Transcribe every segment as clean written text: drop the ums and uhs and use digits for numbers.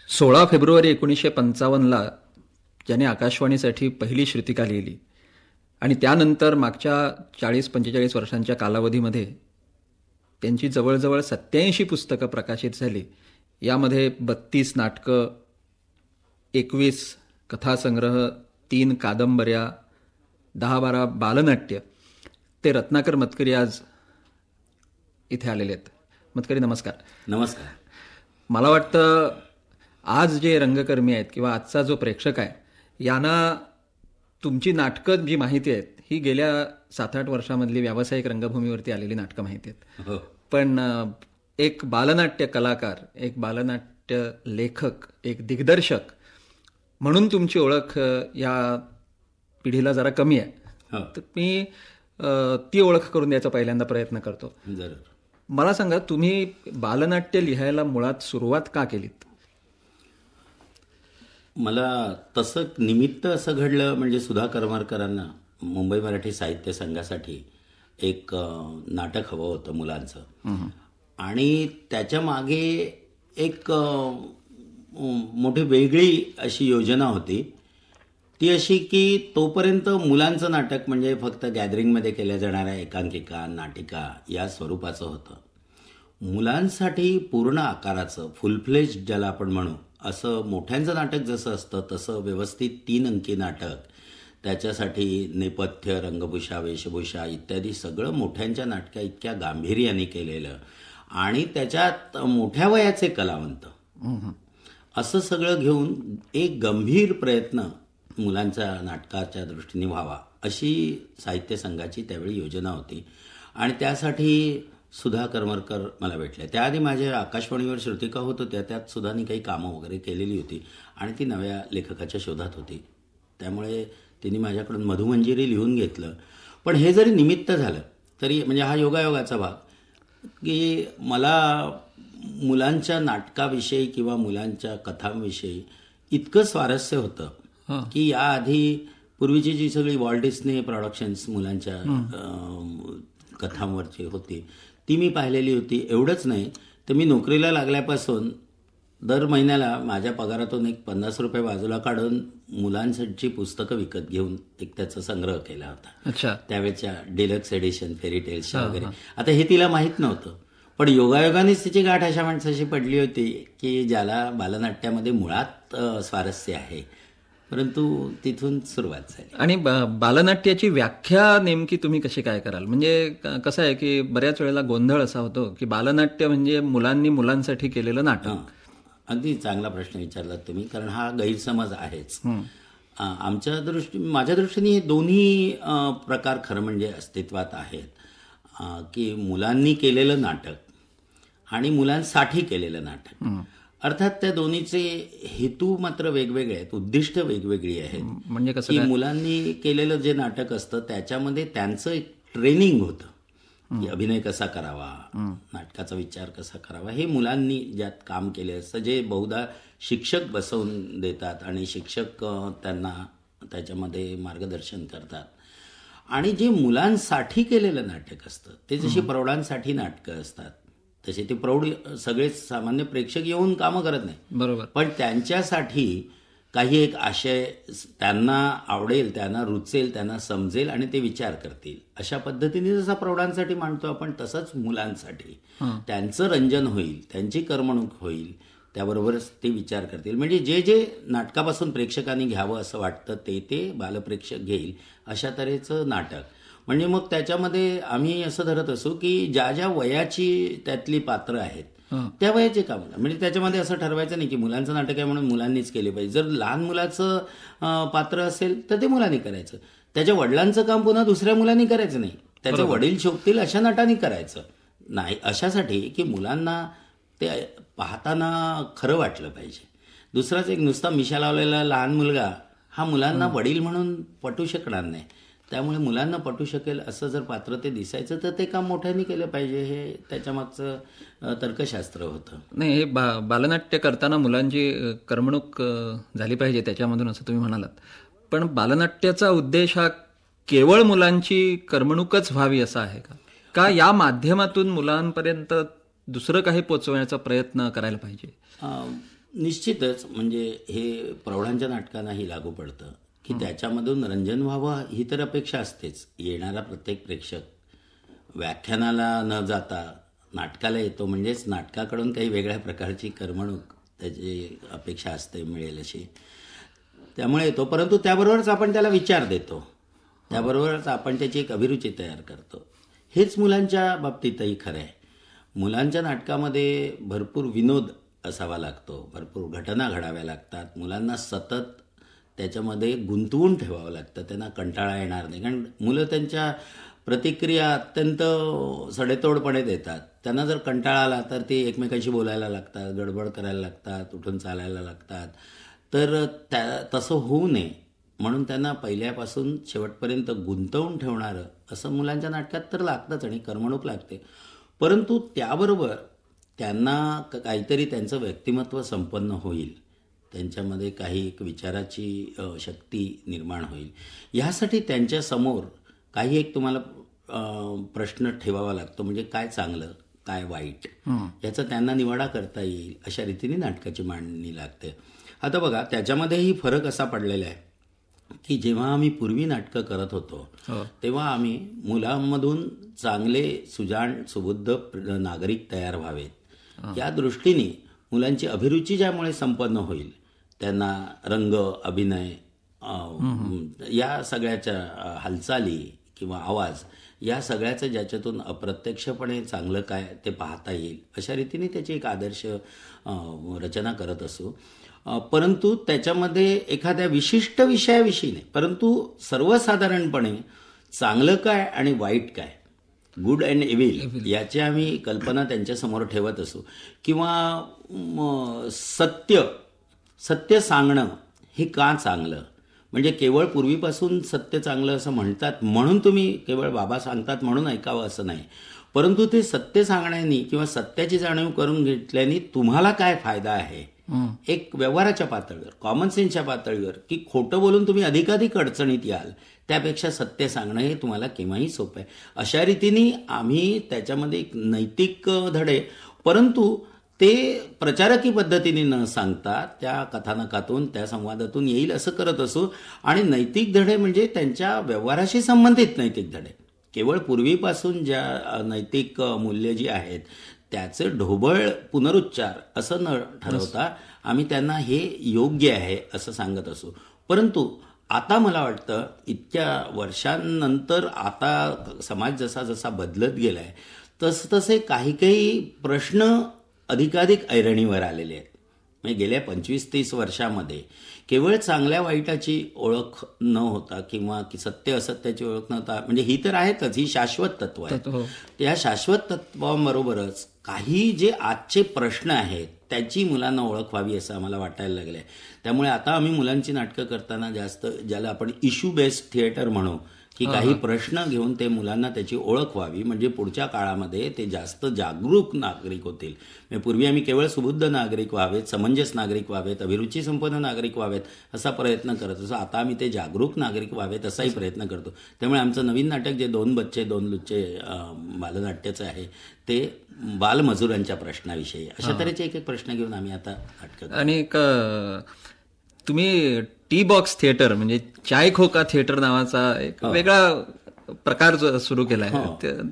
16 February 1955ला ज्याने आकाशवाणीसाठी पहिली श्रुतिका लिहिली आणि त्यानंतर मागच्या 40-45 वर्षांच्या कालावधीमध्ये त्यांची जवळजवळ 87 पुस्तकं प्रकाशित झाली. यामध्ये 32 नाटकं, 21 कथासंग्रह, 3 कादंबऱ्या, 10-12 बालनाट्य. ते रत्नाकर मतकरी आज इथे आलेले आहेत. मतकरी, नमस्कार. नमस्कार. मला वाटतं आज जे रंगकर्मी आहेत किंवा आजचा जो प्रेक्षक आहे यांना तुमची नाटकं जी माहिती आहेत ही गेल्या 7-8 वर्षामधली व्यावसायिक रंगभूमीवरती आलेली नाटकं माहिती आहेत. हो. पण एक बालनाट्य कलाकार, एक बालनाट्य लेखक, एक दिग्दर्शक म्हणून तुमची ओळख या पिढीला जरा कमी आहे. तर मी ती ओळख करून द्यायचा पहिल्यांदा प्रयत्न करतो. जरूर. मला सांगा, तुम्ही बालनाट्य लिहायला मुळात सुरुवात का केलीत? मला तसं निमित्त असं घडलं, म्हणजे सुधा करमरकरांना मुंबई मराठी साहित्य संघासाठी एक नाटक हवं होतं मुलांचं, आणि त्याच्या मागे एक मोठी वेगळी अशी योजना होती. ती अशी की तोपर्यंत मुलांचं नाटक म्हणजे फक्त गॅदरिंगमध्ये केल्या जाणाऱ्या एकांकिका, नाटिका या स्वरूपाचं होतं. मुलांसाठी पूर्ण आकाराचं, फुल फ्लेज ज्याला आपण म्हणू, असं मोठ्यांचं नाटक जसं असतं तसं व्यवस्थित 3 अंकी नाटक, त्याच्यासाठी नेपथ्य, रंगभूषा, वेशभूषा इत्यादी सगळं मोठ्यांच्या नाटका इतक्या गांभीर्याने केलेलं, आणि त्याच्यात मोठ्या वयाचे कलावंत, असं सगळं घेऊन एक गंभीर प्रयत्न मुलांच्या नाटकाच्या दृष्टीने व्हावा अशी साहित्य संघाची त्यावेळी योजना होती. आणि त्यासाठी सुधा करमरकर मला भेटल्या. त्याआधी माझ्या आकाशवाणीवर श्रुतिका होत होत्या, त्यात सुधानी काही कामं वगैरे केलेली होती आणि ती नव्या लेखकाच्या शोधात होती. त्यामुळे तिने माझ्याकडून मधुमंजिरी लिहून घेतलं. पण हे जरी निमित्त झालं तरी, म्हणजे हा योगायोगाचा भाग, की मला मुलांच्या नाटकाविषयी किंवा मुलांच्या कथांविषयी इतकं स्वारस्य होतं की याआधी पूर्वीची जी सगळी वॉल्ट डिस्ने प्रोडक्शन्स मुलांच्या कथांवरची होती ती मी पाहिलेली होती. एवढंच नाही तर मी नोकरीला लागल्यापासून दर महिन्याला माझ्या पगारातून एक 50 रुपये बाजूला काढून मुलांसाठी पुस्तकं विकत घेऊन एक त्याचा संग्रह केला होता. अच्छा. त्यावेळेच्या डिलक्स एडिशन, फेरी टेल्सच्या वगैरे. आता हे तिला माहीत नव्हतं, पण योगायोगानेच तिची गाठ अशा माणसाशी पडली होती की ज्याला बालनाट्यामध्ये मुळात स्वारस्य आहे. परंतु तिथून सुरुवात झाली. आणि बालनाट्याची व्याख्या नेमकी तुम्ही कशी काय कराल? म्हणजे कसं आहे की बऱ्याच वेळेला गोंधळ असा होतो की बालनाट्य म्हणजे मुलांनी मुलांसाठी केलेलं नाटक. अगदी चांगला प्रश्न विचारलात तुम्ही, कारण हा गैरसमज आहेच. माझ्या दृष्टीने हे दोन्ही प्रकार खरं म्हणजे अस्तित्वात आहेत, की मुलांनी केलेलं नाटक आणि मुलांसाठी केलेलं नाटक. अर्थात त्या दोन्हीचे हेतू मात्र वेगवेगळे आहेत, उद्दिष्ट वेगवेगळी आहेत. म्हणजे कसं की मुलांनी केलेलं जे नाटक असतं त्याच्यामध्ये त्यांचं एक ट्रेनिंग होतं की अभिनय कसा करावा, नाटकाचा विचार कसा करावा, हे मुलांनी ज्यात काम केले असतं, जे बहुधा शिक्षक बसवून देतात आणि शिक्षक त्यांना त्याच्यामध्ये मार्गदर्शन करतात. आणि जे मुलांसाठी केलेलं नाटक असतं ते जशी प्रौढांसाठी नाटकं असतात तसे ते प्रौढ सगळे सामान्य प्रेक्षक येऊन कामं करत नाही. बरोबर. पण त्यांच्यासाठी काही एक आशय त्यांना आवडेल, त्यांना रुचेल, त्यांना समजेल आणि ते विचार करतील. अशा पद्धतीने जसा प्रौढांसाठी मांडतो आपण, तसंच मुलांसाठी त्यांचं रंजन होईल, त्यांची करमणूक होईल, त्याबरोबरच ते विचार करतील. म्हणजे जे जे नाटकापासून प्रेक्षकांनी घ्यावं असं वाटतं ते ते बालप्रेक्षक घेईल अशा तऱ्हेचं नाटक. म्हणजे मग त्याच्यामध्ये आम्ही असं धरत असू की ज्या ज्या वयाची त्यातली पात्र आहेत त्या वयाचे काम, म्हणजे त्याच्यामध्ये असं ठरवायचं नाही की मुलांचं नाटक आहे म्हणून मुलांनीच केले पाहिजे. जर लहान मुलाचं पात्र असेल तर ते मुलांनी करायचं, त्याच्या वडिलांचं काम पुन्हा दुसऱ्या मुलांनी करायचं नाही, त्याचे वडील शोभतील अशा नटाने करायचं नाही, अशासाठी की मुलांना ते पाहताना खरं वाटलं पाहिजे. दुसराच एक नुसता मिशा लावलेला लहान मुलगा हा मुलांना वडील म्हणून पटू शकणार नाही. त्यामुळे मुलांना पटू शकेल असं जर पात्र ते दिसायचं तर ते काम मोठ्यांनी केलं पाहिजे, हे त्याच्यामागचं तर्कशास्त्र होतं. नाही, हे बालनाट्य करताना मुलांची करमणूक झाली पाहिजे त्याच्यामधून, असं तुम्ही म्हणालात. पण बालनाट्याचा उद्देश हा केवळ मुलांची करमणूकच व्हावी असा आहे का या माध्यमातून मुलांपर्यंत दुसरं काही पोचवण्याचा प्रयत्न करायला पाहिजे? निश्चितच म्हणजे हे प्रौढांच्या नाटकांनाही लागू पडतं की त्याच्यामधून रंजन व्हावं ही तर अपेक्षा असतेच. येणारा प्रत्येक प्रेक्षक व्याख्यानाला न जाता नाटकाला येतो म्हणजेच नाटकाकडून काही वेगळ्या प्रकारची करमणूक त्याची अपेक्षा असते मिळेल अशी, त्यामुळे येतो. परंतु त्याबरोबरच आपण त्याला विचार देतो, त्याबरोबरच आपण त्याची एक अभिरुची तयार करतो. हेच मुलांच्या बाबतीतही खरं आहे. मुलांच्या नाटकामध्ये भरपूर विनोद असावा लागतो, भरपूर घटना घडाव्या लागतात, मुलांना सतत त्याच्यामध्ये गुंतवून ठेवावं लागतं, त्यांना कंटाळा येणार नाही. कारण मुलं त्यांच्या प्रतिक्रिया अत्यंत सडेतोडपणे देतात. त्यांना जर कंटाळा आला तर ते एकमेकांशी बोलायला लागतात, गडबड करायला लागतात, उठून चालायला लागतात. तर तसं होऊ नये म्हणून त्यांना पहिल्यापासून शेवटपर्यंत गुंतवून ठेवणारं असं मुलांच्या नाटकात तर लागतंच आणि करमणूक लागते. परंतु त्याबरोबर त्यांना काहीतरी त्यांचं व्यक्तिमत्व संपन्न होईल, त्यांच्यामध्ये काही एक विचाराची शक्ती निर्माण होईल. ह्यासाठी त्यांच्यासमोर काही एक तुम्हाला प्रश्न ठेवावा लागतो, म्हणजे काय चांगलं काय वाईट याचा त्यांना निवाडा करता येईल अशा रीतीने नाटकाची मांडणी लागते. आता बघा त्याच्यामध्येही फरक असा पडलेला आहे की जेव्हा आम्ही पूर्वी नाटकं करत होतो तेव्हा आम्ही मुलांमधून चांगले सुजाण सुबुद्ध नागरिक तयार व्हावेत या दृष्टीने मुलांची अभिरुची ज्यामुळे संपन्न होईल, त्यांना रंग अभिनय या सगळ्याच्या हालचाली किंवा आवाज या सगळ्याचं ज्याच्यातून अप्रत्यक्षपणे चांगलं काय ते पाहता येईल अशा रीतीने त्याची एक आदर्श रचना करत असू. परंतु त्याच्यामध्ये एखाद्या विशिष्ट विषयाविषयी नाही, परंतु सर्वसाधारणपणे चांगलं काय आणि वाईट काय, गुड अँड इव्हिल याची आम्ही कल्पना त्यांच्यासमोर ठेवत असू. किंवा सत्य सांगणं हे का चांगलं, म्हणजे केवळ पूर्वीपासून सत्य चांगलं असं म्हणतात म्हणून तुम्ही केवळ बाबा सांगतात म्हणून ऐकावं असं नाही, परंतु ते सत्य सांगण्यानी किंवा सत्याची जाणीव करून घेतल्याने तुम्हाला काय फायदा आहे, एक व्यवहाराच्या पातळीवर कॉमन सेन्सच्या पातळीवर, की खोटं बोलून तुम्ही अधिकाधिक अडचणीत याल त्यापेक्षा सत्य सांगणं हे तुम्हाला केव्हाही सोपं आहे. अशा रीतीने आम्ही त्याच्यामध्ये एक नैतिक धडे, परंतु ते प्रचारकी पद्धतीने न सांगता त्या कथानकातून त्या संवादातून येईल असं करत असू. आणि नैतिक धडे म्हणजे त्यांच्या व्यवहाराशी संबंधित नैतिक धडे, केवळ पूर्वीपासून ज्या नैतिक मूल्य जी आहेत त्याचे ढोबळ पुनरुच्चार असं न ठरवता आम्ही त्यांना हे योग्य आहे असं सांगत असू. परंतु आता मला वाटतं इतक्या वर्षांनंतर आता समाज जसा जसा बदलत गेलाय तसतसे काही प्रश्न अधिकाधिक ऐरणीवर आलेले आहेत. म्हणजे गेल्या 25-30 वर्षामध्ये केवळ चांगल्या वाईटाची ओळख न होता किंवा सत्य असत्याची ओळख नव्हता, म्हणजे ही तर आहेतच, ही शाश्वत तत्व आहे. या शाश्वत तत्वाबरोबरच काही जे आजचे प्रश्न आहेत त्याची मुलांना ओळख व्हावी असं आम्हाला वाटायला लागलंय. त्यामुळे आता आम्ही मुलांची नाटकं करताना जास्त ज्याला आपण इश्यू बेस्ड थिएटर म्हणू, की काही प्रश्न घेऊन ते मुलांना त्याची ओळख व्हावी, म्हणजे पुढच्या काळामध्ये ते जास्त जागरूक नागरिक होतील. म्हणजे पूर्वी आम्ही केवळ सुबुद्ध नागरिक व्हावेत, समंजस नागरिक व्हावेत, अभिरुची संपन्न नागरिक व्हावेत असा प्रयत्न करत असो. आता आम्ही ते जागरूक नागरिक व्हावेत असाही प्रयत्न करतो. त्यामुळे आमचं नवीन नाटक जे 2 बच्चे 2 लुच्चे बालनाट्याचं आहे ते बालमजुरांच्या प्रश्नाविषयी अशा तऱ्हेचे एक प्रश्न घेऊन आम्ही आता नाटक. आणि तुम्ही टी बॉक्स थिएटर म्हणजे चाय खोका थिएटर नावाचा एक वेगळा प्रकार सुरू केलाय,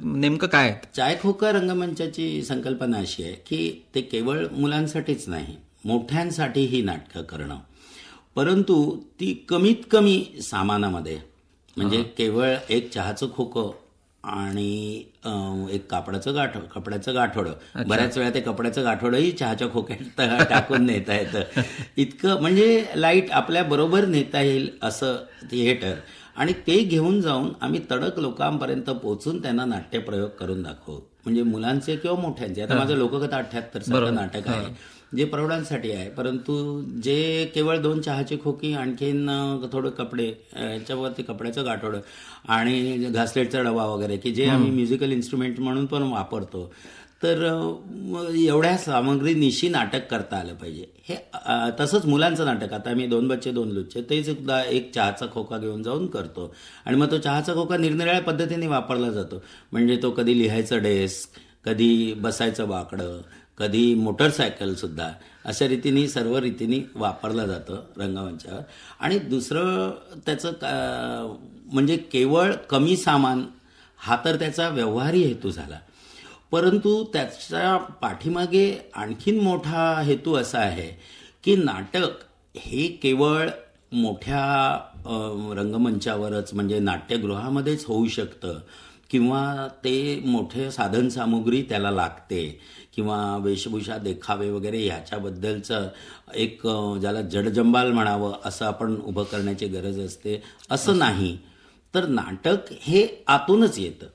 नेमकं काय? चाय खोका रंगमंचाची संकल्पना अशी आहे की ते केवळ मुलांसाठीच नाही, मोठ्यांसाठी ही नाटकं करणं, परंतु ती कमीत कमी सामानामध्ये, म्हणजे केवळ एक चहाचं खोकं आणि एक कपड्याचं गाठोडं, बऱ्याच वेळा ते कपड्याचं गाठोडंही चहाच्या खोक्यात टाकून नेता येतं, इतकं म्हणजे लाईट आपल्या बरोबर नेता येईल असं थिएटर. आणि ते घेऊन जाऊन आम्ही तडक लोकांपर्यंत पोहोचून त्यांना नाट्यप्रयोग करून दाखवू, म्हणजे मुलांचे किंवा मोठ्यांचे. आता माझं लोककथा 78 नाटक आहे जे प्रौढांसाठी आहे, परंतु जे केवळ 2 चहाचे खोकी, आणखीन थोडं कपडे, याच्यावरती कपड्याचं गाठोडं आणि घासलेटचा डबा वगैरे, की जे आम्ही म्युझिकल इन्स्ट्रुमेंट म्हणून पण वापरतो, तर एवढ्या सामग्रीनिशी नाटक करता आलं पाहिजे. हे तसंच मुलांचं नाटक आता आम्ही 2 बच्चे 2 लुच्चे ते सुद्धा एक चहाचा खोका घेऊन जाऊन करतो. आणि मग तो चहाचा खोका निरनिराळ्या पद्धतीने वापरला जातो, म्हणजे तो कधी लिहायचं डेस्क, कधी बसायचं बाकडं, कधी मोटरसायकल सुद्धा, अशा रीतीने सर्व रीतीने वापरलं जातं रंगमंचावर. आणि दुसरं त्याचं म्हणजे केवळ कमी सामान हा तर त्याचा व्यवहारी हेतू झाला, परंतु त्याच्या पाठीमागे आणखीन मोठा हेतू असा आहे की नाटक हे केवळ मोठ्या रंगमंचावरच म्हणजे नाट्यगृहामध्येच होऊ शकतं किंवा ते मोठे साधनसामुग्री त्याला लागते किंवा वेशभूषा देखावे वगैरे ह्याच्याबद्दलचं एक ज्याला जडजंबाल म्हणावं असं आपण उभं करण्याची गरज असते असं नाही. तर नाटक हे आतूनच येतं,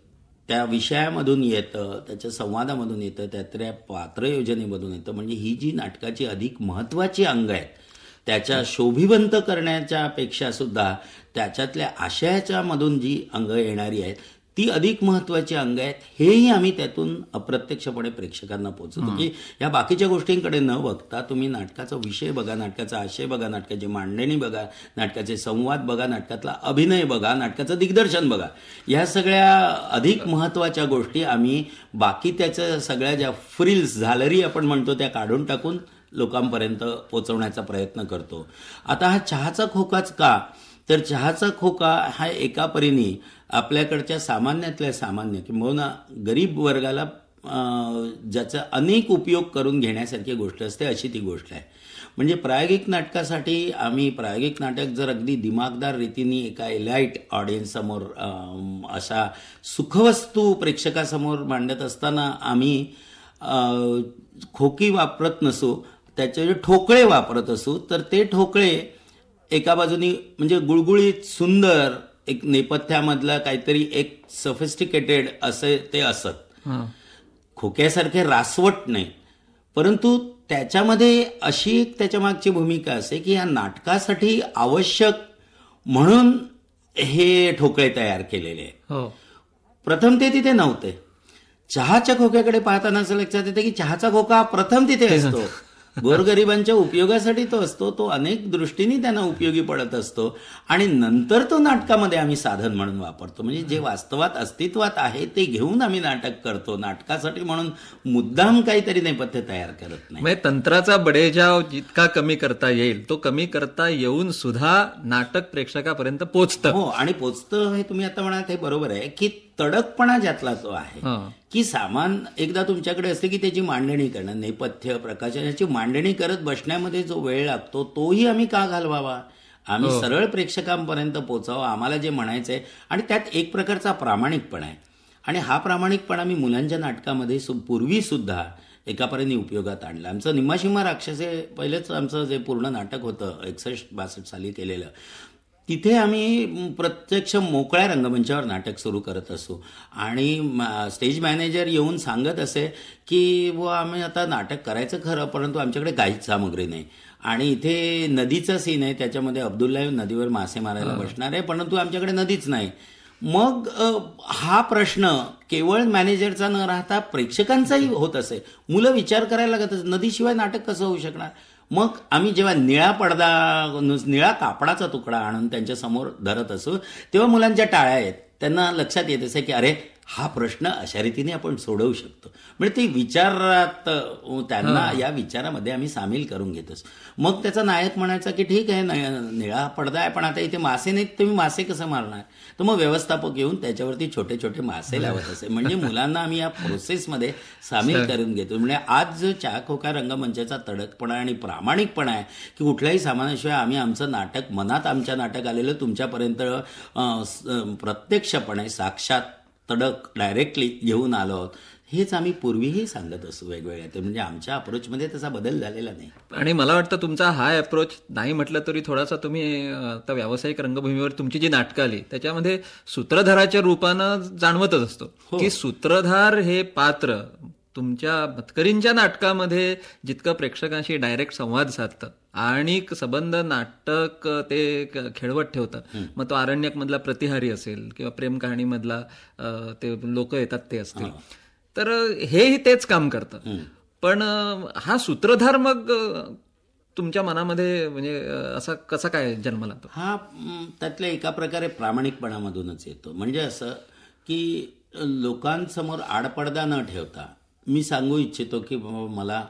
त्या विषयामधून येतं, त्याच्या संवादामधून येतं, त्यातल्या पात्रयोजनेमधून येतं. म्हणजे ही जी नाटकाची अधिक महत्त्वाची अंग आहेत त्याच्या शोभिवंत करण्याच्या पेक्षा सुद्धा त्याच्यातल्या आशयाच्या मधून जी अंग येणारी आहेत ती अधिक महत्त्वाची अंग आहेत. हेही आम्ही त्यातून अप्रत्यक्षपणे प्रेक्षकांना पोहोचवतो की या बाकीच्या गोष्टींकडे न बघता तुम्ही नाटकाचा विषय बघा, नाटकाचा आशय बघा, नाटकाची मांडणी बघा, नाटकाचे संवाद बघा, नाटकातला अभिनय बघा, नाटकाचं दिग्दर्शन बघा. या सगळ्या अधिक महत्त्वाच्या गोष्टी आम्ही बाकी त्याच्या सगळ्या ज्या फ्रिल्स झालरी आपण म्हणतो त्या काढून टाकून लोकांपर्यंत पोचवण्याचा प्रयत्न करतो. आता हा चहाचा खोकाच का, तर चहाचा खोका हा एका परीने आपल्याकडच्या सामान्यातल्या सामान्य किंवा गरीब वर्गाला ज्याचा अनेक उपयोग करून घेण्यासारखी गोष्ट असते अशी ती गोष्ट आहे. म्हणजे प्रायोगिक नाटकासाठी आम्ही प्रायोगिक नाटक जर अगदी दिमागदार रीतीने एका एलाइट ऑडियन्स समोर अशा सुखवस्तू प्रेक्षकासमोर मांडत असताना आम्ही खोकी वापरत नसू, त्याचे ठोकळे वापरत असू, तर ते ठोकळे एका बाजूनी म्हणजे गुळगुळीत सुंदर एक नेपथ्यामधलं काहीतरी एक सफिस्टिकेटेड असे ते असत, खोक्यासारखे रासवट नाही. परंतु त्याच्यामध्ये अशी एक त्याच्या मागची भूमिका असे की या नाटकासाठी आवश्यक म्हणून हे ठोकळे तयार केलेले आहेत. प्रथम ते तिथे नव्हते. चहाच्या खोक्याकडे पाहताना असं लक्षात येतं की चहाचा खोका प्रथम तिथे असतो, गोरगरिबांच्या उपयोगासाठी तो असतो, तो अनेक दृष्टीने त्यांना उपयोगी पडत असतो आणि नंतर तो नाटकामध्ये आम्ही साधन म्हणून वापरतो. म्हणजे जे वास्तवात अस्तित्वात आहे ते घेऊन आम्ही नाटक करतो, नाटकासाठी म्हणून मुद्दाम काहीतरी नेपथ्य तयार करत नाही. म्हणजे तंत्राचा बडेजाव जितका कमी करता येईल तो कमी करता येऊन सुद्धा नाटक प्रेक्षकापर्यंत पोचतं. हो, आणि पोचतं हे तुम्ही आता म्हणाल हे बरोबर आहे की तडकपणा ज्यातला तो आहे की सामान एकदा तुमच्याकडे असते की त्याची मांडणी करणं, नेपथ्य प्रकाशन याची मांडणी करत बसण्यामध्ये जो वेळ लागतो तोही आम्ही का घालवावा. आम्ही सरळ प्रेक्षकांपर्यंत पोचावं, आम्हाला जे म्हणायचंय. आणि त्यात एक प्रकारचा प्रामाणिकपणा आहे आणि हा प्रामाणिकपणा मी मुलांच्या नाटकामध्ये पूर्वी सुद्धा एकापर्यंत उपयोगात आणला. आमचं निम्माशिम्मा राक्षसे पहिलेच आमचं जे पूर्ण नाटक होतं 61-62 साली केलेलं, तिथे आम्ही प्रत्यक्ष मोकळ्या रंगमंचावर नाटक सुरू करत असू आणि स्टेज मॅनेजर येऊन सांगत असे की आम्ही आता नाटक करायचं खरं, परंतु आमच्याकडे काहीच सामग्री नाही आणि इथे नदीचा सीन आहे, त्याच्यामध्ये अब्दुल्ला नदीवर मासे मारायला बसणार आहे, परंतु आमच्याकडे नदीच नाही. मग हा प्रश्न केवळ मॅनेजरचा न राहता प्रेक्षकांचाही होत असे. मुलं विचार करायला लागत असे, नदीशिवाय नाटक कसं होऊ शकणार. मग आम्ही जेव्हा निळा पडदा, निळा कापडाचा तुकडा आणून त्यांच्या समोर धरत असू तेव्हा मुलांच्या टाळ्या आहेत, त्यांना लक्षात येत असे की अरे हा प्रश्न अशा रीतीने आपण सोडवू शकतो. म्हणजे ते विचारात त्यांना या विचारामध्ये आम्ही सामील करून घेत असतो. मग त्याचा नायक म्हणायचा की ठीक आहे निळा पडदा आहे पण आता इथे मासे नाहीत, तुम्ही मासे कसं मारणार. तर मग व्यवस्थापक येऊन त्याच्यावरती छोटे छोटे मासे लावत असे. म्हणजे मुलांना आम्ही या प्रोसेसमध्ये सामील करून घेतो. म्हणजे आज जो चहा खोका रंगमंचाचा तडकपणा आणि प्रामाणिकपणा आहे की कुठल्याही सामानाशिवाय आम्ही आमचं नाटक मनात आमच्या नाटक आलेलं तुमच्यापर्यंत प्रत्यक्षपणे साक्षात तडक डायरेक्टली घेऊन आलो आहोत, हेच आम्ही पूर्वीही सांगत असू वेगवेगळ्या. म्हणजे आमच्या अप्रोचमध्ये तसा बदल झालेला नाही. आणि मला वाटतं तुमचा हा अप्रोच नाही म्हटलं तरी थोडासा तुम्ही आता व्यावसायिक रंगभूमीवर तुमची जी नाटकं आली त्याच्यामध्ये सूत्रधाराच्या रूपानं जाणवतच असतो की सूत्रधार हे पात्र तुमच्या मतकरींच्या नाटकामध्ये जितकं प्रेक्षकांशी डायरेक्ट संवाद साधतं आणि संबंध नाटक ते खेळवत ठेवतं. मग तो अरण्यक मधला प्रतिहारी असेल किंवा प्रेम कहाणी मधला ते लोक येतात ते असतील, तर हेही तेच काम करतं. पण हा सूत्रधार मग तुमच्या मनामध्ये म्हणजे असा कसा काय जन्मला? हा त्यातल्या एका प्रकारे प्रामाणिकपणामधूनच येतो. म्हणजे असं की लोकांसमोर आडपडदा न ठेवता मी सांगू इच्छितो की बाबा मला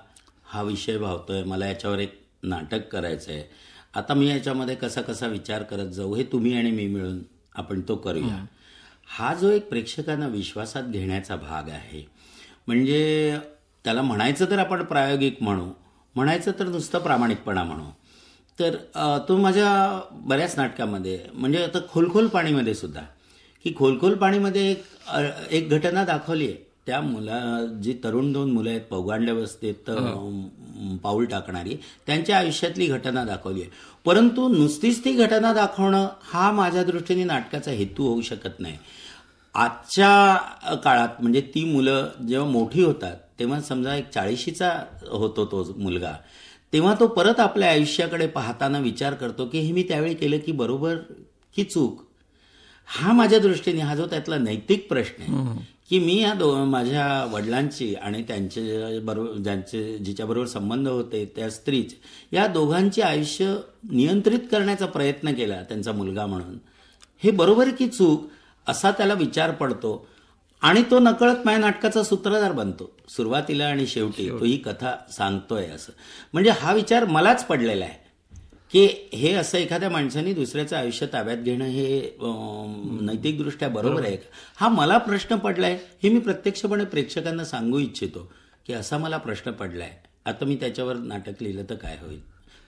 हा विषय भावतोय, मला याच्यावर एक नाटक करायचं आहे, आता मी याच्यामध्ये कसा कसा विचार करत जाऊ, हे तुम्ही आणि मी मिळून आपण तो करूया. हा जो एक प्रेक्षकांना विश्वासात घेण्याचा भाग आहे, म्हणजे त्याला म्हणायचं तर आपण प्रायोगिक म्हणू, म्हणायचं तर नुसतं प्रामाणिकपणा म्हणू, तर तो माझ्या बऱ्याच नाटकामध्ये, म्हणजे आता खोलखोल पाणीमध्ये सुद्धा, की खोलखोल पाणीमध्ये एक घटना दाखवली आहे. त्या जी तरुण 2 मुलं आहेत पौगंडावस्थेत पाऊल टाकणारी, त्यांच्या आयुष्यातली घटना दाखवली आहे. परंतु नुसतीच ती घटना दाखवणं हा माझ्या दृष्टीने नाटकाचा हेतू होऊ शकत नाही. आजच्या काळात म्हणजे ती मुलं जेव्हा मोठी होतात तेव्हा समजा एक 40शीचा होतो तो मुलगा, तेव्हा तो परत आपल्या आयुष्याकडे पाहताना विचार करतो की हे मी त्यावेळी केलं की बरोबर की चूक. हा माझ्या दृष्टीने हा जो त्यातला नैतिक प्रश्न आहे की मी या माझ्या वडिलांची आणि त्यांचे बरोबर जिच्याबरोबर संबंध होते त्या स्त्रीचे, या दोघांचे आयुष्य नियंत्रित करण्याचा प्रयत्न केला त्यांचा मुलगा म्हणून, हे बरोबर की चूक असा त्याला विचार पडतो आणि तो नकळत माझ्या नाटकाचा सूत्रधार बनतो. सुरुवातीला आणि शेवटी तो ही कथा सांगतोय असं, म्हणजे हा विचार मलाच पडलेला आहे की हे असं एखाद्या माणसाने दुसऱ्याचं आयुष्य ताब्यात घेणं हे नैतिकदृष्ट्या बरोबर आहे का, हा मला प्रश्न पडलाय. हे मी प्रत्यक्षपणे प्रेक्षकांना सांगू इच्छितो की असा मला प्रश्न पडलाय. आता मी त्याच्यावर नाटक लिहिलं तर काय होईल.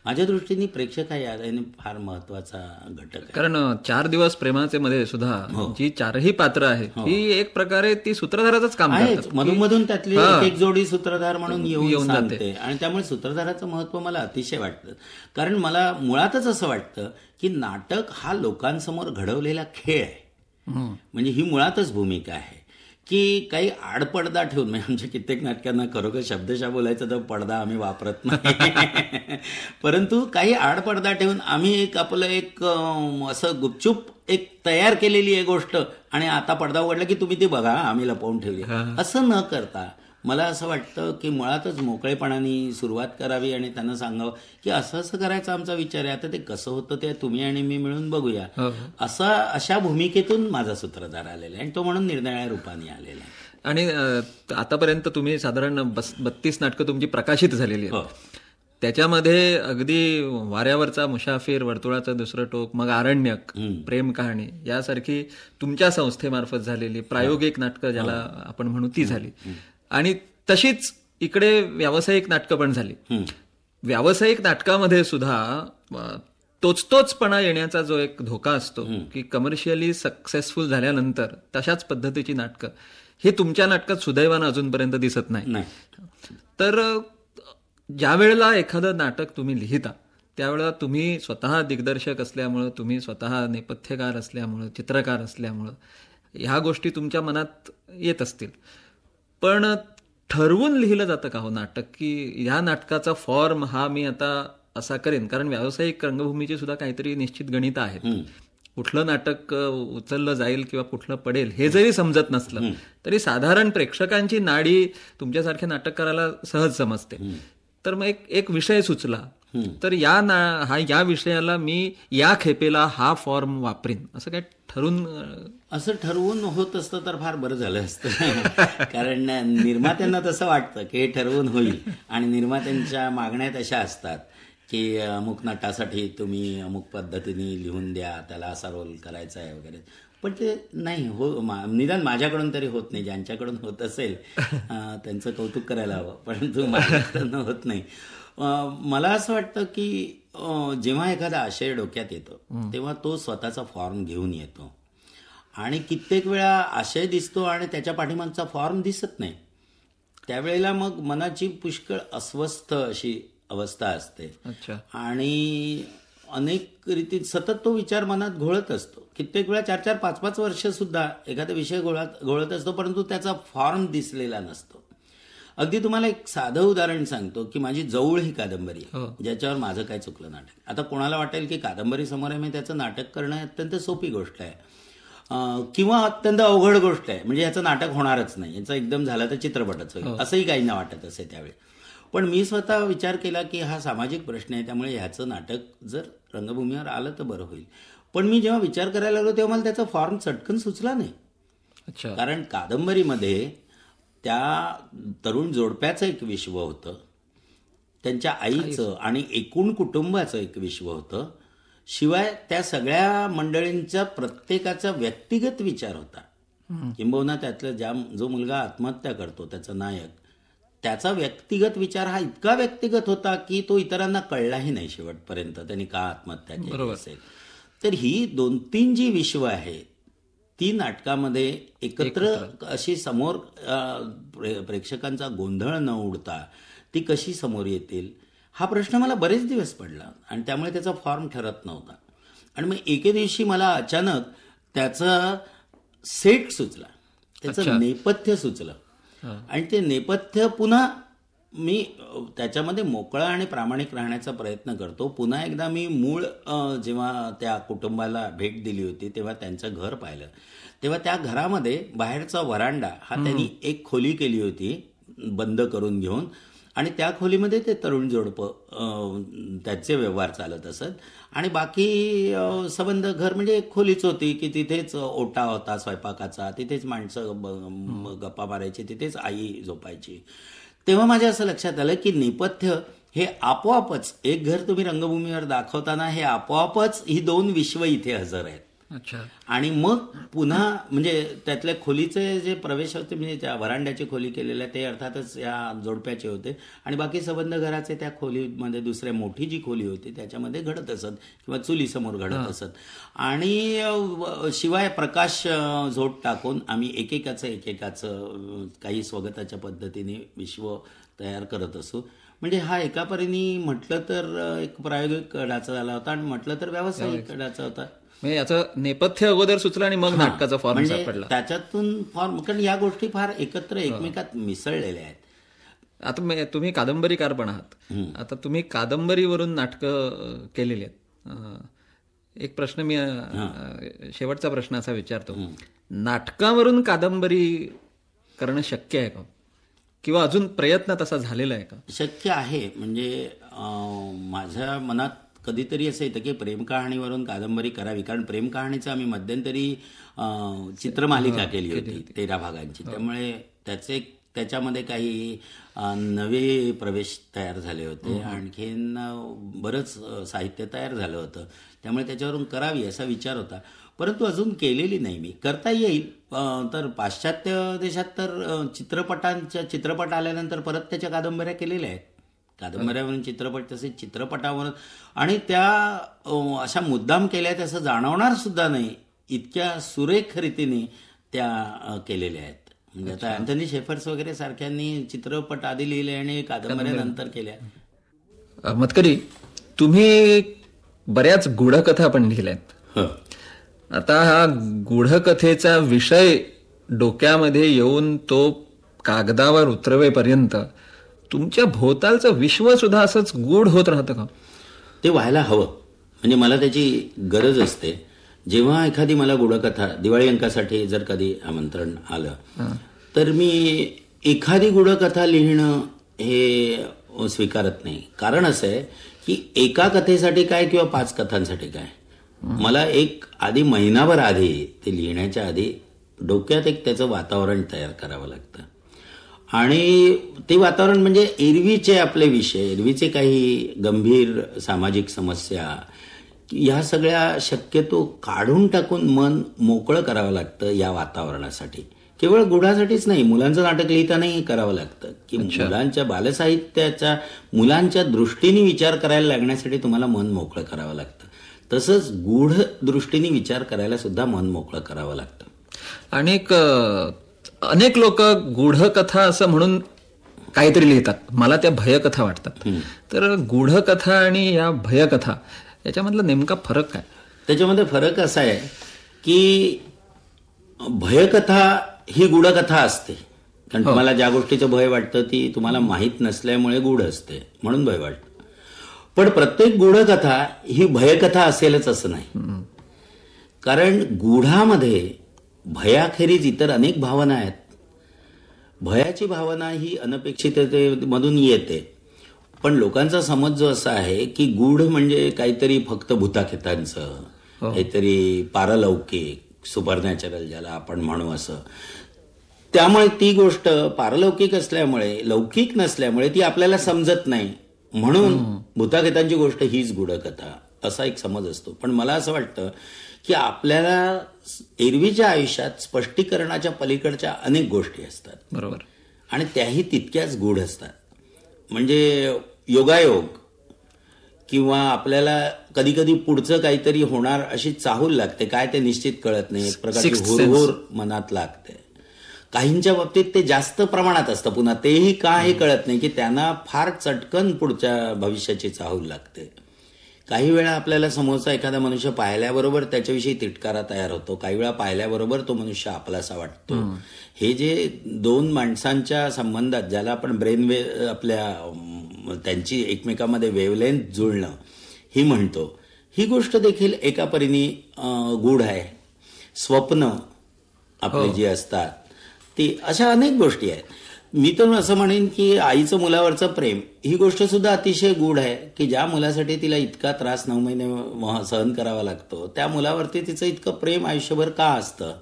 माझ्या दृष्टीने प्रेक्षक हा याने फार महत्वाचा घटक आहे. कारण 4 दिवस प्रेमाचे मध्ये सुद्धा जी 4ही पात्र आहेत ही एक प्रकारे ती सूत्रधाराचंच काम करतात. मधून त्यातली एक जोडी सूत्रधार म्हणून येऊन सांगते आणि त्यामुळे सूत्रधाराचं महत्व मला अतिशय वाटतं. कारण मला मुळातच असं वाटतं की नाटक हा लोकांसमोर घडवलेला खेळ आहे. म्हणजे ही मुळातच भूमिका आहे की काही आडपडदा ठेवून, म्हणजे आमच्या कित्येक नाटकांना खरोखर शब्दशः बोलायचं तर पडदा आम्ही वापरत नाही, परंतु काही आडपडदा ठेवून आम्ही एक आपलं एक असं गुपचूप एक तयार केलेली आहे गोष्ट आणि आता पडदा उघडला की तुम्ही ती बघा आम्ही लपवून ठेवली, असं न करता मला असं वाटतं की मुळातच मोकळेपणाने सुरुवात करावी आणि त्यांना सांगावं की असं असं करायचा आमचा विचार आहे, आता ते कसं होतं ते तुम्ही आणि मी मिळून बघूया. अशा भूमिकेतून माझा सूत्रधार आलेला आहे आणि तो म्हणून निर्णया रूपाने आलेला आहे. आणि आतापर्यंत तुम्ही साधारण 32 नाटकं तुमची प्रकाशित झालेली आहेत. त्याच्यामध्ये अगदी वाऱ्यावरचा मुसाफिर, वर्तुळाचं दुसरं टोक, मग आरण्यक, प्रेम कहाणी यासारखी तुमच्या संस्थेमार्फत झालेली प्रायोगिक नाटकं ज्याला आपण म्हणू ती झाली. आणि तशीच इकडे व्यावसायिक नाटकं पण झाली. व्यावसायिक नाटकामध्ये सुद्धा तोचपणा येण्याचा जो एक धोका असतो की कमर्शियली सक्सेसफुल झाल्यानंतर तशाच पद्धतीची नाटकं, हे तुमच्या नाटकात सुदैवानं अजूनपर्यंत दिसत नाही. तर ज्या वेळेला एखादं नाटक तुम्ही लिहिता त्यावेळेला तुम्ही स्वतः दिग्दर्शक असल्यामुळं, तुम्ही स्वतः नेपथ्यकार असल्यामुळं, चित्रकार असल्यामुळं ह्या गोष्टी तुमच्या मनात येत असतील. पण ठरवून लिहिलं जातं का हो नाटक की ह्या नाटकाचा फॉर्म हा मी आता असा करेन? कारण व्यावसायिक रंगभूमीची सुद्धा काहीतरी निश्चित गणितं आहेत. कुठलं नाटक उचललं जाईल किंवा कुठलं पडेल हे जरी समजत नसलं तरी साधारण प्रेक्षकांची नाडी तुमच्यासारखे नाटक करायला सहज समजते. तर मग एक विषय सुचला तर या विषयाला मी या खेपेला हा फॉर्म वापरीन असं काय ठरवून होत असतं तर फार बरं झालं असतं. कारण निर्मात्यांना तसं वाटतं की हे ठरवून होईल आणि निर्मात्यांच्या मागण्या तशा असतात की अमुक नटासाठी तुम्ही अमुक पद्धतीने लिहून द्या, त्याला असा रोल करायचा आहे वगैरे. पण ते नाही निदान माझ्याकडून तरी होत नाही. ज्यांच्याकडून होत असेल त्यांचं कौतुक करायला हवं, परंतु माझ्याकडून होत नाही. मला असं वाटतं की जेव्हा एखादा आशय डोक्यात येतो तेव्हा तो स्वतःचा फॉर्म घेऊन येतो आणि कित्येक वेळा आशय दिसतो आणि त्याच्या पाठीमागचा फॉर्म दिसत नाही. त्यावेळेला मग मनाची पुष्कळ अस्वस्थ अशी अवस्था असते आणि अनेक रीतीत सतत तो विचार मनात घोळत असतो. कित्येक वेळा 4-4, 5-5 वर्ष सुद्धा एखादा विषय घोळत असतो परंतु त्याचा फॉर्म दिसलेला नसतो. अगदी तुम्हाला एक साधं उदाहरण सांगतो की माझी जवळ ही कादंबरी ज्याच्यावर माझं काय चुकलं नाटक. आता कोणाला वाटेल की कादंबरी समोर आहे, मी त्याचं नाटक करणं अत्यंत सोपी गोष्ट आहे किंवा अत्यंत अवघड गोष्ट आहे, म्हणजे याचं नाटक होणारच नाही, याचं एकदम झालं तर चित्रपटच होईल असंही काहींना वाटत असे त्यावेळी. पण मी स्वतः विचार केला की हा सामाजिक प्रश्न आहे, त्यामुळे ह्याचं नाटक जर रंगभूमीवर आलं तर बरं होईल. पण मी जेव्हा विचार करायला लागलो तेव्हा मला त्याचा फॉर्म चटकन सुचला नाही. कारण कादंबरीमध्ये त्या तरुण जोडप्याचं एक विश्व होतं, त्यांच्या आईचं आणि एकूण कुटुंबाचं एक विश्व होतं. शिवाय त्या सगळ्या मंडळींचा प्रत्येकाचा व्यक्तिगत विचार होता. किंबहुना त्यातलं जो मुलगा आत्महत्या करतो त्याचा नायक, त्याचा व्यक्तिगत विचार हा इतका व्यक्तिगत होता की तो इतरांना कळलाही नाही शेवटपर्यंत त्यांनी का आत्महत्या केली असेल. तर ही 2-3 जी विश्व आहेत ती नाटकामध्ये एकत्र अशी समोर प्रेक्षकांचा गोंधळ न उडता ती कशी समोर येतील हा प्रश्न मला बरेच दिवस पडला आणि त्यामुळे त्याचा फॉर्म ठरत नव्हता. आणि मग एके दिवशी मला अचानक त्याचा सेट सुचला, त्याचं नेपथ्य सुचलं आणि ते नेपथ्य पुन्हा मी त्याच्यामध्ये मोकळा आणि प्रामाणिक राहण्याचा प्रयत्न करतो. पुन्हा एकदा मी मूळ जेव्हा त्या कुटुंबाला भेट दिली होती तेव्हा त्यांचं घर पाहिलं, तेव्हा त्या घरामध्ये बाहेरचा वरांडा हा त्यांनी एक खोली केली होती बंद करून घेऊन आणि त्या खोलीमध्ये ते तरुण जोडपं त्याचे व्यवहार चालत असत आणि बाकी संबंध घर म्हणजे एक खोलीच होती की तिथेच ओटा होता स्वयंपाकाचा, तिथेच माणसं गप्पा मारायची, तिथेच आई झोपायची. तेव्हा माझ्या असं लक्षात आलं की नेपथ्य हे आपोआपच एक घर तुम्ही रंगभूमीवर दाखवताना हे आपोआपच ही 2 विश्व इथे हजर आहेत. आणि मग पुन्हा म्हणजे त्यातल्या खोलीचे जे प्रवेश होते म्हणजे त्या वरांड्याची खोली केलेल्या ते अर्थातच या जोडप्याचे होते आणि बाकी संबंध घराचे त्या खोलीमध्ये दुसऱ्या मोठी जी खोली होती त्याच्यामध्ये घडत असत किंवा चुलीसमोर घडत असत. आणि शिवाय प्रकाश झोत टाकून आम्ही एकेकाचं काही स्वगताच्या पद्धतीने विश्व तयार करत असू. म्हणजे हा एका परीने म्हटलं तर एक प्रायोगिक ढाचा झाला होता आणि म्हटलं तर व्यावसायिक ढाचा होता. म्हणजे याचं नेपथ्य अगोदर सुचलं आणि मग नाटकाचा फॉर्म सापडला. त्याच्यातून फॉर्म, कारण या गोष्टी फार एकत्र एकमेकात मिसळलेल्या आहेत. आता तुम्ही कादंबरीकार पण आहात, आता तुम्ही कादंबरीवरून नाटकं केलेली आहेत. एक प्रश्न मी शेवटचा प्रश्न असा विचारतो, नाटकावरून कादंबरी करणं शक्य आहे का किंवा अजून प्रयत्न तसा झालेला आहे का? शक्य आहे. म्हणजे माझ्या मनात कधीतरी असं येतं की प्रेमकहाणीवरून कादंबरी करावी, कारण प्रेमकहाणीचं आम्ही मध्यंतरी चित्रमालिका केली होती 13 भागांची. त्यामुळे त्याच्यामध्ये काही नवे प्रवेश तयार झाले होते, आणखीन बरंच साहित्य तयार झालं होतं, त्यामुळे त्याच्यावरून करावी असा विचार होता. परंतु अजून केलेली नाही मी. करता येईल तर पाश्चात्य देशात तर चित्रपट आल्यानंतर परत त्याच्या कादंबऱ्या केलेल्या आहेत. कादंबऱ्यावरून चित्रपट, तसेच चित्रपटावर, आणि त्या अशा मुद्दाम केल्या असं जाणवणार सुद्धा नाही इतक्या सुरेख रीतीने त्या केलेल्या आहेत. म्हणजे आता अँथनी शेफर्स वगैरे सारख्यांनी चित्रपट आधी लिहिले आणि कादंबऱ्या नंतर केल्या. मतकरी, तुम्ही बऱ्याच गूढकथा पण लिहिल्यात. आता हा गूढकथेचा विषय डोक्यामध्ये येऊन तो कागदावर उतरवेपर्यंत तुमच्या भोवतालचं विश्व सुद्धा असंच गूढ होत राहतं का? ते व्हायला हवं. म्हणजे मला त्याची गरज असते. जेव्हा एखादी मला गूढकथा, दिवाळी अंकासाठी जर कधी आमंत्रण आलं तर मी एखादी गूढकथा लिहिणं हे स्वीकारत नाही. कारण असं आहे की एका कथेसाठी काय किंवा 5 कथांसाठी काय, मला एक आधी महिनाभर आधी ते लिहिण्याच्या आधी डोक्यात एक त्याचं वातावरण तयार करावं लागतं. आणि ते वातावरण म्हणजे एरवीचे आपले विषय, एरवीचे काही गंभीर सामाजिक समस्या, ह्या सगळ्या शक्यतो काढून टाकून मन मोकळं करावं लागतं या वातावरणासाठी. केवळ गुढासाठीच नाही, मुलांचं नाटक लिहितानाही करावं लागतं की मुलांच्या बालसाहित्याच्या मुलांच्या दृष्टीने विचार करायला लागण्यासाठी तुम्हाला मन मोकळं करावं लागतं. तसंच गूढ दृष्टीने विचार करायला सुद्धा मन मोकळं करावं लागतं. अनेक लोक गूढकथा असं म्हणून काहीतरी लिहितात, मला त्या भयकथा वाटतात. तर गूढकथा आणि या भयकथा याच्यामधला नेमका फरक काय? त्याच्यामध्ये फरक असा आहे की भयकथा ही गूढकथा असते, कारण तुम्हाला ज्या गोष्टीचं भय वाटतं ती तुम्हाला माहीत नसल्यामुळे गूढ असते, म्हणून भय वाटतं. पण प्रत्येक गूढकथा ही भयकथा असेलच असं नाही, कारण गूढामध्ये भयाखेरीज इतर अनेक भावना आहेत. भयाची भावना ही अनपेक्षिततेमधून येते, पण लोकांचा समज जो असा आहे की गूढ म्हणजे काहीतरी फक्त भूताखेतांचं, काहीतरी पारलौकिक, सुपरनॅचरल ज्याला आपण म्हणू असं. त्यामुळे ती गोष्ट पारलौकिक असल्यामुळे, लौकिक नसल्यामुळे ती आपल्याला समजत नाही. म्हणून भूताखेतांची गोष्ट हीच गूढकथा असा एक समज असतो. पण मला असं वाटतं की आपल्याला एरवीच्या आयुष्यात स्पष्टीकरणाच्या पलीकडच्या अनेक गोष्टी असतात. बरोबर. आणि त्याही तितक्याच गूढ असतात. म्हणजे योगायोग किंवा आपल्याला कधी कधी पुढचं काहीतरी होणार अशी चाहूल लागते, काय ते निश्चित कळत नाही, एक प्रकारची हुरहुर मनात लागते. काहींच्या बाबतीत ते जास्त प्रमाणात असतं, पुन्हा तेही का हे कळत नाही की त्यांना फार चटकन पुढच्या भविष्याची चाहूल लागते. काही वेळा आपल्याला समोरचा एखादा मनुष्य पाहिल्याबरोबर त्याच्याविषयी तिटकारा तयार होतो, काही वेळा पाहिल्याबरोबर तो मनुष्य आपलासा वाटतो. हे जे दोन माणसांच्या संबंधात, ज्याला आपण ब्रेन त्यांची एकमेकांमध्ये वेवलेंथ जुळणं ही म्हणतो, ही गोष्ट देखील एका परीने गूढ आहे. स्वप्न आपले जी असतात ती, अशा अनेक गोष्टी आहेत. मी तर असं म्हणेन की आईचं मुलावरचं प्रेम ही गोष्ट सुद्धा अतिशय गूढ आहे, की ज्या मुलासाठी तिला इतका त्रास 9 महिने सहन करावा लागतो, त्या मुलावरती तिचं इतकं प्रेम आयुष्यभर का असतं.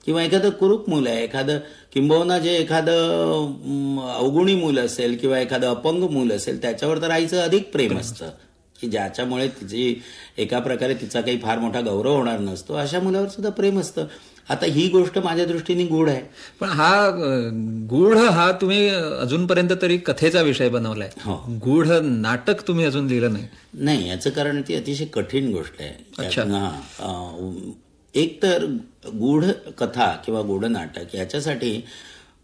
किंवा एखादं कुरूप मूल आहे, एखादं किंबहुना जे एखादं अवगुणी मूल असेल किंवा एखादं अपंग मूल असेल, त्याच्यावर तर आईचं अधिक प्रेम असतं, की ज्याच्यामुळे तिची एका प्रकारे तिचा काही फार मोठा गौरव होणार नसतो. अशा मुलावर सुद्धा प्रेम असतं. आता ही गोष्ट माझ्या दृष्टीने गूढ आहे. पण गूढ हा तुम्ही अजूनपर्यंत तरी कथेचा विषय बनवलाय. गूढ नाटक तुम्ही अजून लिहिलं नाही. याचं कारण ती अतिशय कठीण गोष्ट आहे. एक तर गूढ कथा किंवा गूढ नाटक याच्यासाठी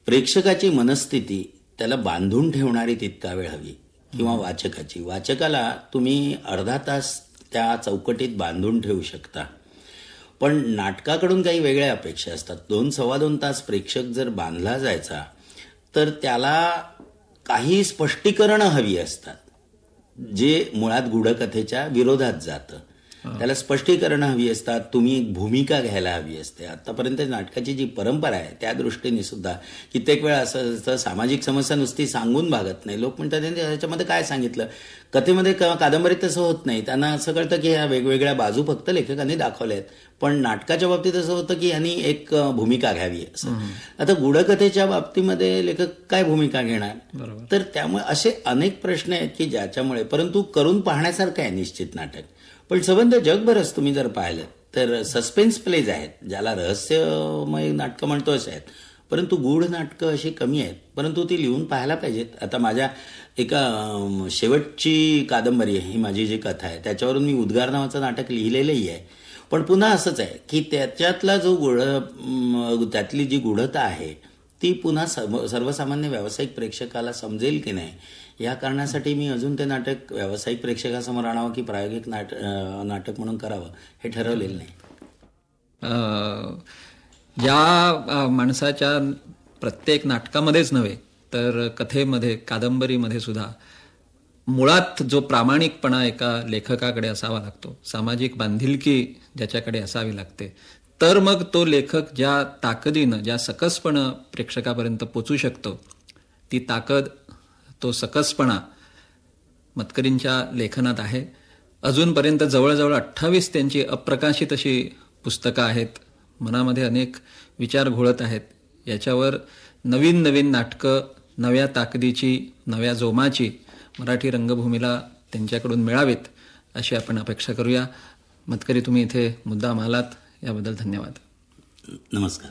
प्रेक्षकाची मनस्थिती त्याला बांधून ठेवणारी तितका वेळ हवी, किंवा वाचकाला तुम्ही अर्धा तास त्या चौकटीत बांधून ठेवू शकता. पण नाटकाकडून काही वेगळ्या अपेक्षा असतात. 2-2.25 तास प्रेक्षक जर बांधला जायचा तर त्याला काही स्पष्टीकरणं हवी असतात, जे मुळात गूढकथेच्या विरोधात जातं. त्याला स्पष्टीकरणं हवी असतात, तुम्ही एक भूमिका घ्यायला हवी असते. आतापर्यंत नाटकाची जी परंपरा आहे त्या दृष्टीने सुद्धा कित्येक वेळा असं असतं, सामाजिक समस्या नुसती सांगून भागत नाही. लोक म्हणतात त्याच्यामध्ये काय सांगितलं. कथेमध्ये कादंबरीत तसं होत नाही. त्यांना असं कळतं की ह्या वेगवेगळ्या बाजू फक्त लेखकांनी दाखवल्या आहेत. पण नाटकाच्या बाबतीत असं होतं की यांनी एक भूमिका घ्यावी असं. आता गूढकथेच्या बाबतीमध्ये लेखक काय भूमिका घेणार. तर त्यामुळे असे अनेक प्रश्न आहेत की ज्याच्यामुळे, परंतु करून पाहण्यासारखं आहे निश्चित नाटक. पण संबंध जगभरच तुम्ही जर पाहिलं तर सस्पेन्स प्लेज आहेत, ज्याला रहस्यमय नाटकं म्हणतो असे आहेत. परंतु गूढ नाटकं अशी कमी आहेत, परंतु ती लिहून पाहायला पाहिजेत. आता माझ्या एका शेवटची कादंबरी आहे, ही माझी जी कथा आहे, त्याच्यावरून मी उद्गार नावाचं नाटक लिहिलेलंही आहे. पण पुन्हा असंच आहे की त्याच्यातला त्यातली जी गूढता आहे ती पुन्हा सर्वसामान्य व्यावसायिक प्रेक्षकाला समजेल की नाही, या कारणासाठी मी अजून ते नाटक व्यावसायिक प्रेक्षकासमोर आणावं की प्रायोगिक नाटक म्हणून करावं हे ठरवलेलं नाही. या माणसाच्या प्रत्येक नाटकामध्येच नव्हे तर कथेमध्ये, कादंबरीमध्ये सुद्धा मुळात जो प्रामाणिकपणा एका लेखकाकडे असावा लागतो, सामाजिक बांधिलकी ज्याच्याकडे असावी लागते, तर मग तो लेखक ज्या ताकदीनं, ज्या सकसपणं प्रेक्षकापर्यंत पोचू शकतो, ती ताकद, तो सकसपणा मतकरींच्या लेखनात आहे. अजूनपर्यंत जवळजवळ 28 त्यांची अप्रकाशित अशी पुस्तकं आहेत. मनामध्ये अनेक विचार घोळत आहेत. याच्यावर नवीन नवीन नाटकं नव्या ताकदीची, नव्या जोमाची मराठी रंगभूमीला त्यांच्याकडून मिळावीत अशी आपण अपेक्षा करूया. मतकरी, तुम्ही इथे मुद्दाम आलात, याबद्दल धन्यवाद. नमस्कार.